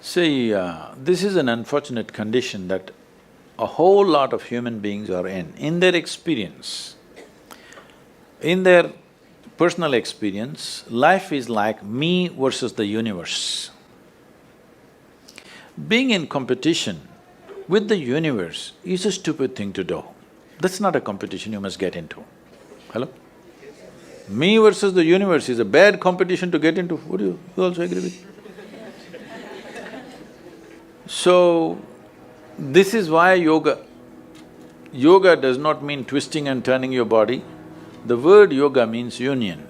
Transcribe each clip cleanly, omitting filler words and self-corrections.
See, this is an unfortunate condition that a whole lot of human beings are in. In their experience, in their personal experience, life is like me versus the universe. Being in competition with the universe is a stupid thing to do. That's not a competition you must get into. Hello? Me versus the universe is a bad competition to get into. Would you also agree with me? So, this is why yoga does not mean twisting and turning your body. The word yoga means union.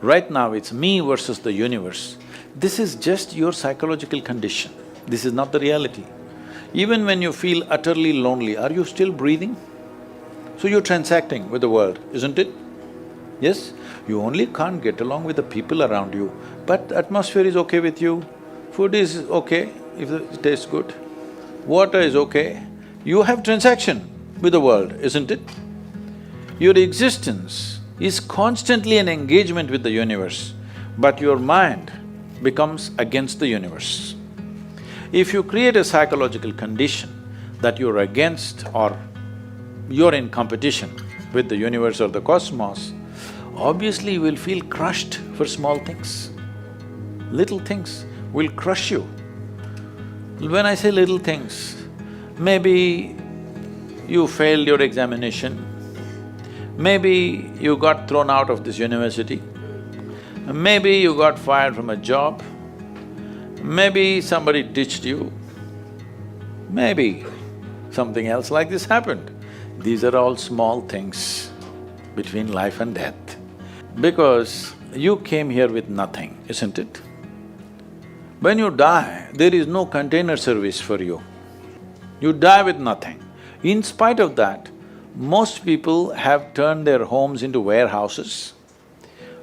Right now it's me versus the universe. This is just your psychological condition. This is not the reality. Even when you feel utterly lonely, are you still breathing? So you're transacting with the world, isn't it? Yes? You only can't get along with the people around you, but atmosphere is okay with you, food is okay if it tastes good, water is okay. You have transaction with the world, isn't it? Your existence is constantly an engagement with the universe, but your mind becomes against the universe. If you create a psychological condition that you're against or you're in competition with the universe or the cosmos, obviously you will feel crushed for small things. Little things will crush you. When I say little things, maybe you failed your examination, maybe you got thrown out of this university, maybe you got fired from a job, maybe somebody ditched you, maybe something else like this happened. These are all small things between life and death. Because you came here with nothing, isn't it? When you die, there is no container service for you. You die with nothing. In spite of that, most people have turned their homes into warehouses.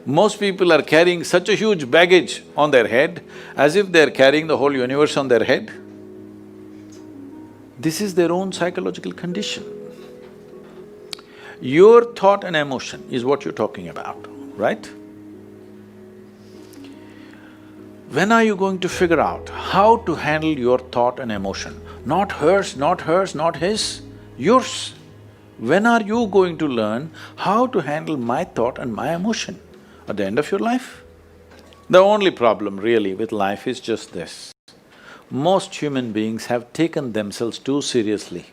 Most people are carrying such a huge baggage on their head, as if they're carrying the whole universe on their head. This is their own psychological condition. Your thought and emotion is what you're talking about, right? When are you going to figure out how to handle your thought and emotion? Not hers, not hers, not his, yours. When are you going to learn how to handle my thought and my emotion? At the end of your life? The only problem really with life is just this. Most human beings have taken themselves too seriously.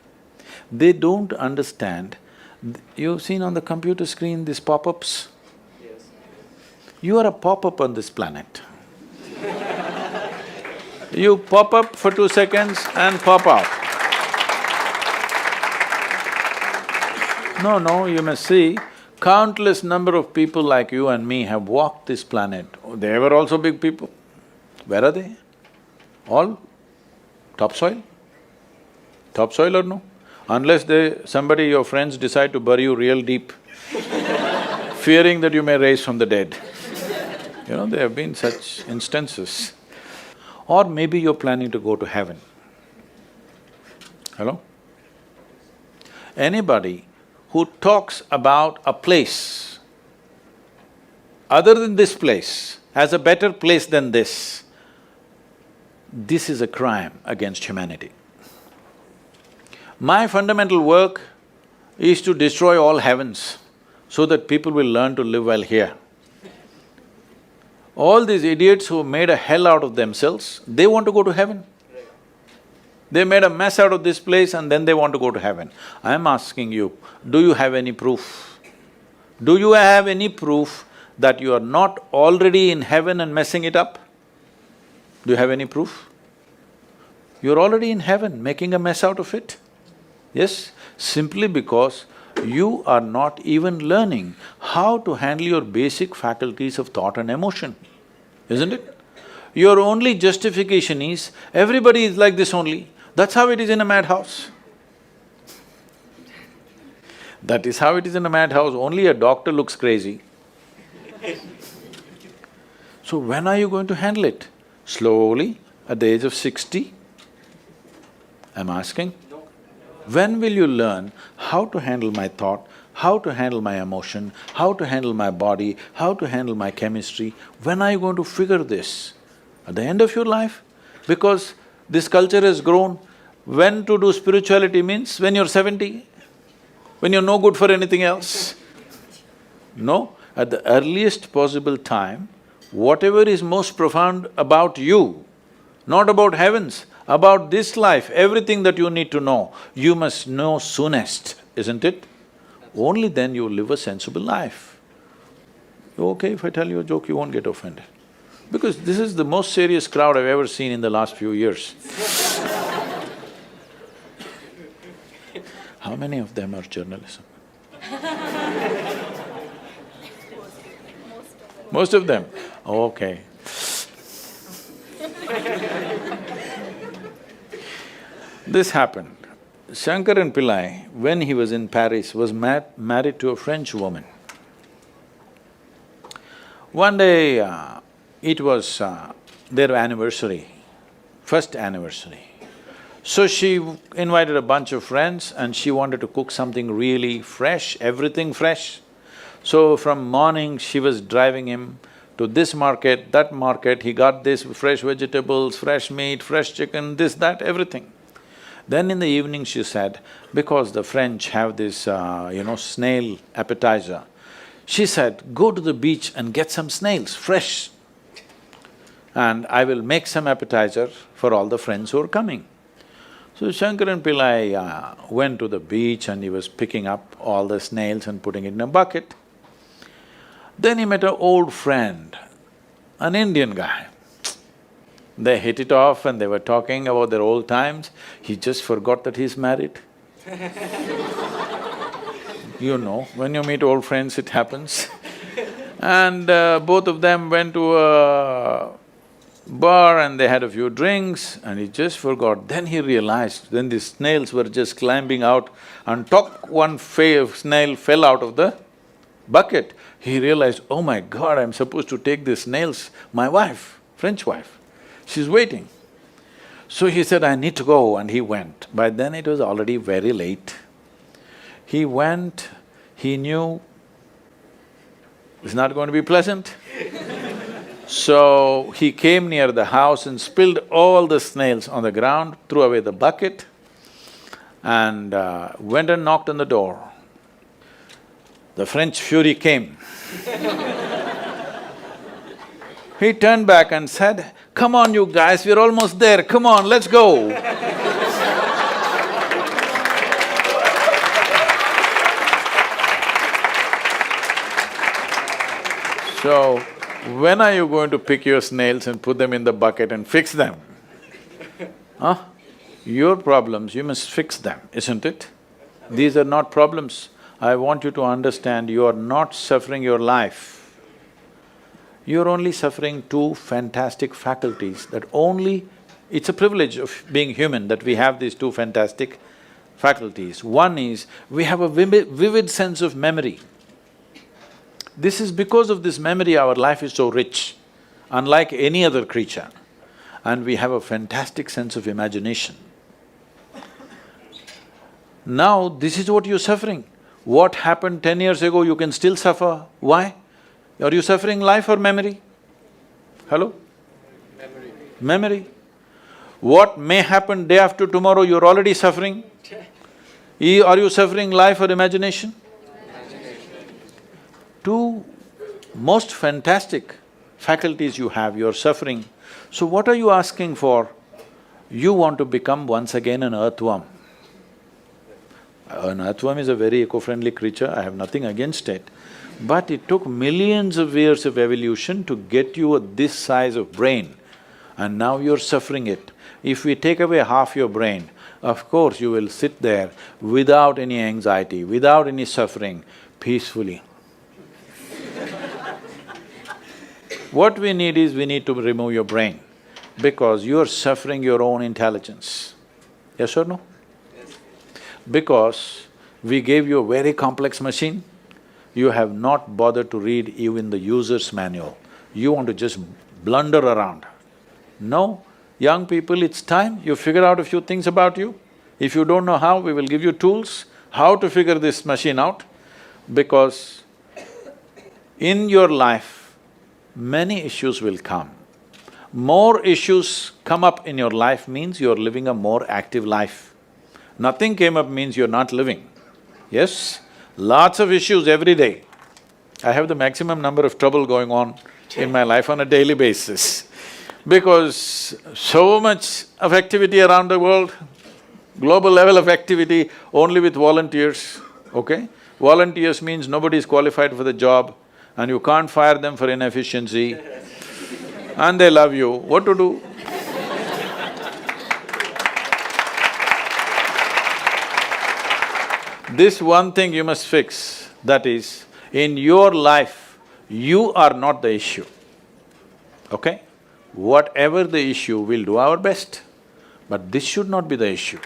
They don't understand. You've seen on the computer screen these pop-ups? Yes. You are a pop-up on this planet. You pop up for 2 seconds and pop out. No, you must see, countless number of people like you and me have walked this planet. They were also big people. Where are they? All topsoil? Topsoil or no? Unless your friends decide to bury you real deep, fearing that you may rise from the dead. You know, there have been such instances. Or maybe you're planning to go to heaven. Hello? Anybody who talks about a place other than this place as a better place than this is a crime against humanity. My fundamental work is to destroy all heavens so that people will learn to live well here. All these idiots who made a hell out of themselves, they want to go to heaven. They made a mess out of this place and then they want to go to heaven. I am asking you, do you have any proof? Do you have any proof that you are not already in heaven and messing it up? Do you have any proof? You're already in heaven, making a mess out of it. Yes, simply because you are not even learning how to handle your basic faculties of thought and emotion, isn't it? Your only justification is, everybody is like this only, that's how it is in a madhouse. That is how it is in a madhouse, only a doctor looks crazy. So when are you going to handle it? Slowly, at the age of 60? I'm asking. When will you learn how to handle my thought, how to handle my emotion, how to handle my body, how to handle my chemistry? When are you going to figure this? At the end of your life? Because this culture has grown. When to do spirituality means when you're 70, when you're no good for anything else. No, at the earliest possible time, whatever is most profound about you, not about heavens, about this life, everything that you need to know, you must know soonest, isn't it? Only then you will live a sensible life. Okay, if I tell you a joke, you won't get offended. Because this is the most serious crowd I've ever seen in the last few years. How many of them are journalism? Most of them? Okay. This happened. Shankaran Pillai, when he was in Paris, was married to a French woman. One day, it was their anniversary, first anniversary. So she invited a bunch of friends and she wanted to cook something really fresh, everything fresh. So from morning, she was driving him to this market, that market, he got this fresh vegetables, fresh meat, fresh chicken, this, that, everything. Then in the evening she said, because the French have this, snail appetizer, she said, go to the beach and get some snails, fresh, and I will make some appetizer for all the friends who are coming. So Shankaran Pillai went to the beach and he was picking up all the snails and putting it in a bucket. Then he met an old friend, an Indian guy. They hit it off and they were talking about their old times. He just forgot that he's married. You know, when you meet old friends, it happens. And both of them went to a bar and they had a few drinks and he just forgot. Then he realized, then the snails were just climbing out and one snail fell out of the bucket. He realized, oh my God, I'm supposed to take these snails, my wife, French wife, she's waiting. So he said, I need to go, and he went. By then it was already very late. He went, he knew it's not going to be pleasant. So he came near the house and spilled all the snails on the ground, threw away the bucket and went and knocked on the door. The French fury came. He turned back and said, come on you guys, we're almost there, come on, let's go. So, when are you going to pick your snails and put them in the bucket and fix them? Huh? Your problems, you must fix them, isn't it? These are not problems. I want you to understand, you are not suffering your life. You're only suffering two fantastic faculties that only… It's a privilege of being human that we have these two fantastic faculties. One is, we have a vivid sense of memory. This is because of this memory our life is so rich, unlike any other creature. And we have a fantastic sense of imagination. Now, this is what you're suffering. What happened 10 years ago, you can still suffer. Why? Are you suffering life or memory? Hello? Memory. Memory. What may happen day after tomorrow, you're already suffering. Are you suffering life or imagination? Two most fantastic faculties you have, you're suffering. So what are you asking for? You want to become once again an earthworm. An earthworm is a very eco-friendly creature, I have nothing against it. But it took millions of years of evolution to get you this size of brain, and now you're suffering it. If we take away half your brain, of course you will sit there without any anxiety, without any suffering, peacefully. What we need is, we need to remove your brain, because you're suffering your own intelligence. Yes or no? Yes. Because we gave you a very complex machine, you have not bothered to read even the user's manual. You want to just blunder around. No, young people, it's time you figure out a few things about you. If you don't know how, we will give you tools, how to figure this machine out, because in your life, many issues will come. More issues come up in your life means you're living a more active life. Nothing came up means you're not living. Yes? Lots of issues every day. I have the maximum number of trouble going on in my life on a daily basis because so much of activity around the world, global level of activity only with volunteers, okay? Volunteers means nobody is qualified for the job and you can't fire them for inefficiency and they love you, what to do? This one thing you must fix, that is, in your life, you are not the issue, okay? Whatever the issue, we'll do our best, but this should not be the issue.